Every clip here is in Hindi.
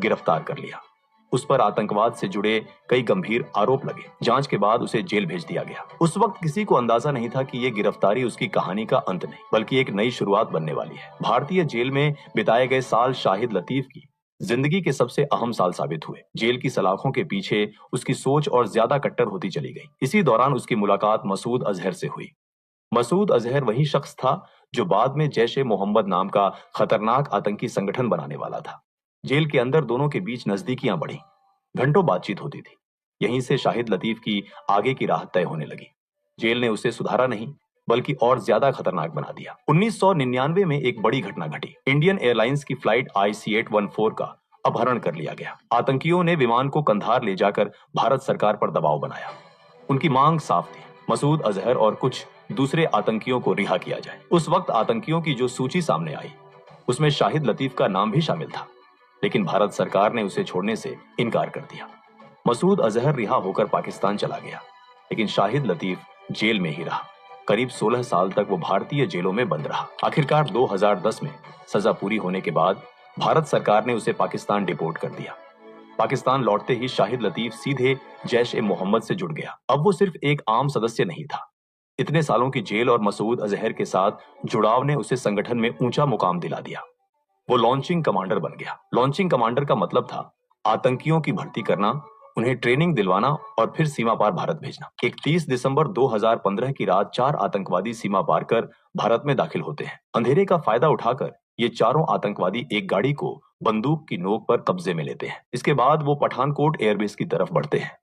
गिरफ्तार कर लिया। उस पर आतंकवाद से जुड़े कई गंभीर आरोप लगे। जांच के बाद उसे जेल भेज दिया गया। उस वक्त किसी को अंदाजा नहीं था कि ये गिरफ्तारी उसकी कहानी का अंत नहीं, बल्कि एक नई शुरुआत बनने वाली है। भारतीय जेल में बिताए गए साल शाहिद लतीफ की जिंदगी के सबसे अहम साल साबित हुए। जेल की सलाखों के पीछे उसकी सोच और ज्यादा कट्टर होती चली गई। इसी दौरान उसकी मुलाकात मसूद अजहर से हुई। मसूद अजहर वही शख्स था जो बाद में जैश-ए-मोहम्मद नाम का खतरनाक आतंकी संगठन बनाने वाला था। जेल के अंदर दोनों के बीच नजदीकियां बढ़ी। घंटों बातचीत होती थी। यहीं से शाहिद लतीफ की आगे की राह तय होने लगी। जेल ने उसे सुधारा नहीं, बल्कि और ज्यादा खतरनाक बना दिया। 1999 में एक बड़ी घटना घटी। इंडियन एयरलाइंस की फ्लाइट IC-814 का अपहरण कर लिया गया। आतंकियों ने विमान को कंधार ले जाकर भारत सरकार पर दबाव बनाया। उनकी मांग साफ थी, मसूद अजहर और कुछ दूसरे आतंकियों को रिहा किया जाए। उस वक्त आतंकियों की जो सूची सामने आई, उसमें शाहिद लतीफ का नाम भी शामिल था, लेकिन भारत सरकार ने उसे छोड़ने से इनकार कर दिया। मसूद अजहर रिहा होकर पाकिस्तान चला गया, लेकिन शाहिद लतीफ जेल में ही रहा। करीब 16 साल तक वो भारतीय जेलों में बंद रहा। आखिरकार 2010 में सजा पूरी होने के बाद भारत सरकार ने उसे पाकिस्तान डिपोर्ट कर दिया। पाकिस्तान लौटते ही शाहिद लतीफ सीधे जैश-ए-मोहम्मद से जुड़ गया। अब वो सिर्फ एक आम सदस्य नहीं था। इतने सालों की जेल और मसूद अजहर के साथ जुड़ाव ने उसे संगठन में ऊंचा मुकाम दिला दिया। वो लॉन्चिंग कमांडर बन गया। लॉन्चिंग कमांडर का मतलब था आतंकियों की भर्ती करना, उन्हें ट्रेनिंग दिलवाना और फिर सीमा पार भारत भेजना। 31 दिसंबर 2015 की रात 4 आतंकवादी सीमा पार कर भारत में दाखिल होते हैं। अंधेरे का फायदा उठाकर ये चारों आतंकवादी एक गाड़ी को बंदूक की नोक पर कब्जे में लेते हैं। इसके बाद वो पठानकोट एयरबेस की तरफ बढ़ते हैं।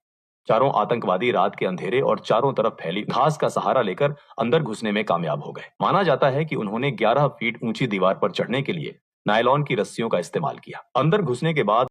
चारों आतंकवादी रात के अंधेरे और चारों तरफ फैली घास का सहारा लेकर अंदर घुसने में कामयाब हो गए। माना जाता है कि उन्होंने 11 फीट ऊंची दीवार पर चढ़ने के लिए नायलॉन की रस्सियों का इस्तेमाल किया। अंदर घुसने के बाद